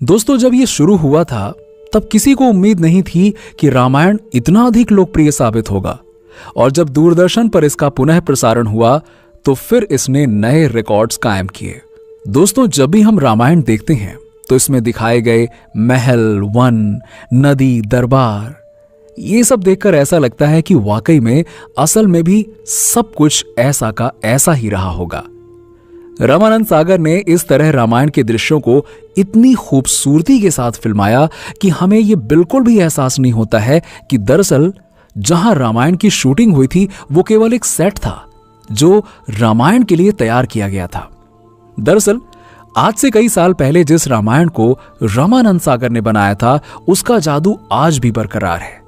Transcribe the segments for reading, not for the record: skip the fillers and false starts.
दोस्तों, जब ये शुरू हुआ था तब किसी को उम्मीद नहीं थी कि रामायण इतना अधिक लोकप्रिय साबित होगा। और जब दूरदर्शन पर इसका पुनः प्रसारण हुआ तो फिर इसने नए रिकॉर्ड्स कायम किए। दोस्तों, जब भी हम रामायण देखते हैं तो इसमें दिखाए गए महल, वन, नदी, दरबार, ये सब देखकर ऐसा लगता है कि वाकई में असल में भी सब कुछ ऐसा का ऐसा ही रहा होगा। रामानंद सागर ने इस तरह रामायण के दृश्यों को इतनी खूबसूरती के साथ फिल्माया कि हमें यह बिल्कुल भी एहसास नहीं होता है कि दरअसल जहां रामायण की शूटिंग हुई थी वो केवल एक सेट था जो रामायण के लिए तैयार किया गया था। दरअसल आज से कई साल पहले जिस रामायण को रामानंद सागर ने बनाया था उसका जादू आज भी बरकरार है।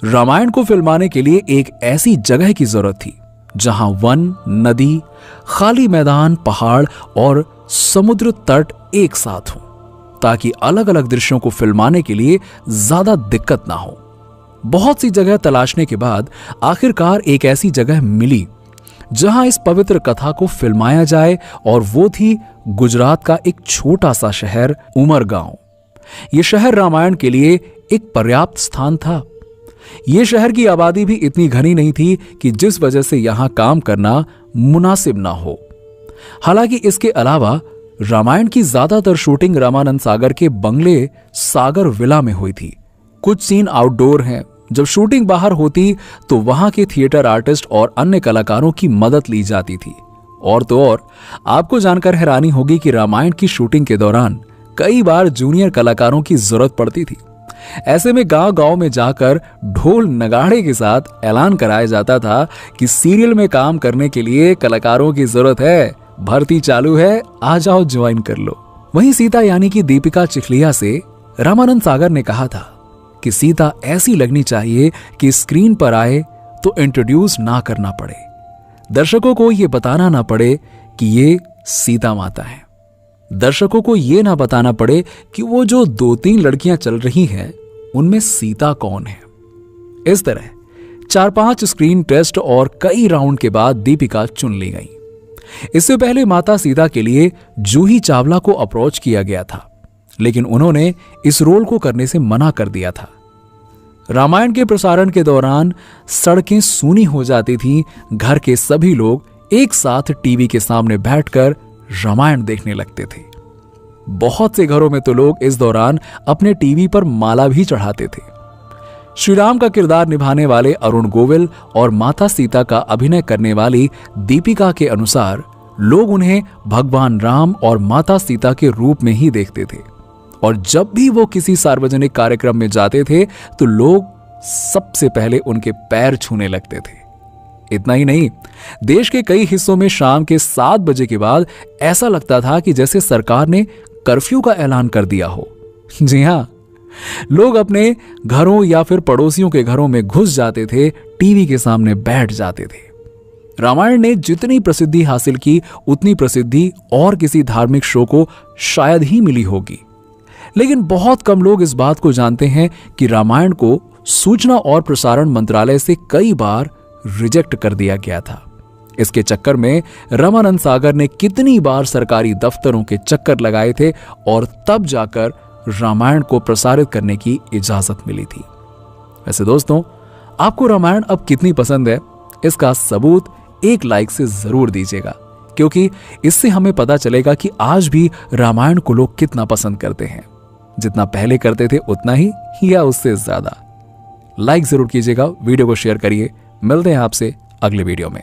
रामायण को फिल्माने के लिए एक ऐसी जगह की जरूरत थी जहां वन, नदी, खाली मैदान, पहाड़ और समुद्र तट एक साथ हों, ताकि अलग अलग दृश्यों को फिल्माने के लिए ज्यादा दिक्कत ना हो। बहुत सी जगह तलाशने के बाद आखिरकार एक ऐसी जगह मिली जहां इस पवित्र कथा को फिल्माया जाए, और वो थी गुजरात का एक छोटा सा शहर उमरगांव। यह शहर रामायण के लिए एक पर्याप्त स्थान था। यह शहर की आबादी भी इतनी घनी नहीं थी कि जिस वजह से यहां काम करना मुनासिब ना हो। हालांकि इसके अलावा रामायण की ज्यादातर शूटिंग रामानंद सागर के बंगले सागर विला में हुई थी। कुछ सीन आउटडोर हैं। जब शूटिंग बाहर होती तो वहां के थिएटर आर्टिस्ट और अन्य कलाकारों की मदद ली जाती थी। और तो और आपको जानकर हैरानी होगी कि रामायण की शूटिंग के दौरान कई बार जूनियर कलाकारों की जरूरत पड़ती थी। ऐसे में गांव गांव में जाकर ढोल नगाड़े के साथ ऐलान कराया जाता था कि सीरियल में काम करने के लिए कलाकारों की जरूरत है, भर्ती चालू है, आ जाओ ज्वाइन कर लो। वहीं सीता यानी कि दीपिका चिखलिया से रामानंद सागर ने कहा था कि सीता ऐसी लगनी चाहिए कि स्क्रीन पर आए तो इंट्रोड्यूस ना करना पड़े, दर्शकों को यह बताना ना पड़े कि ये सीता माता है, दर्शकों को यह ना बताना पड़े कि वो जो 2-3 लड़कियां चल रही हैं उनमें सीता कौन है। इस तरह 4-5 स्क्रीन टेस्ट और कई राउंड के बाद दीपिका चुन ली गई। इससे पहले माता सीता के लिए जूही चावला को अप्रोच किया गया था, लेकिन उन्होंने इस रोल को करने से मना कर दिया था। रामायण के प्रसारण के दौरान सड़कें सूनी हो जाती थीं। घर के सभी लोग एक साथ टीवी के सामने बैठकर रामायण देखने लगते थे। बहुत से घरों में तो लोग इस दौरान अपने टीवी पर माला भी चढ़ाते थे। श्री राम का किरदार निभाने वाले अरुण गोविल और माता सीता का अभिनय करने वाली दीपिका के अनुसार लोग उन्हें भगवान राम और माता सीता के रूप में ही देखते थे, और जब भी वो किसी सार्वजनिक कार्यक्रम में जाते थे तो लोग सबसे पहले उनके पैर छूने लगते थे। इतना ही नहीं, देश के कई हिस्सों में शाम के 7 बजे के बाद ऐसा लगता था कि जैसे सरकार ने कर्फ्यू का ऐलान कर दिया हो। जी हां, लोग अपने घरों या फिर पड़ोसियों के घरों में घुस जाते थे, टीवी के सामने बैठ जाते थे। रामायण ने जितनी प्रसिद्धि हासिल की उतनी प्रसिद्धि और किसी धार्मिक शो को शायद ही मिली होगी। लेकिन बहुत कम लोग इस बात को जानते हैं कि रामायण को सूचना और प्रसारण मंत्रालय से कई बार रिजेक्ट कर दिया गया था। इसके चक्कर में रामानंद सागर ने कितनी बार सरकारी दफ्तरों के चक्कर लगाए थे और तब जाकर रामायण को प्रसारित करने की इजाजत मिली थी। वैसे दोस्तों, आपको रामायण अब कितनी पसंद है, इसका सबूत एक लाइक से जरूर दीजिएगा, क्योंकि इससे हमें पता चलेगा कि आज भी रामायण को लोग कितना पसंद करते हैं। जितना पहले करते थे उतना ही या उससे ज्यादा। लाइक जरूर कीजिएगा, वीडियो को शेयर करिए। मिलते हैं आपसे अगले वीडियो में।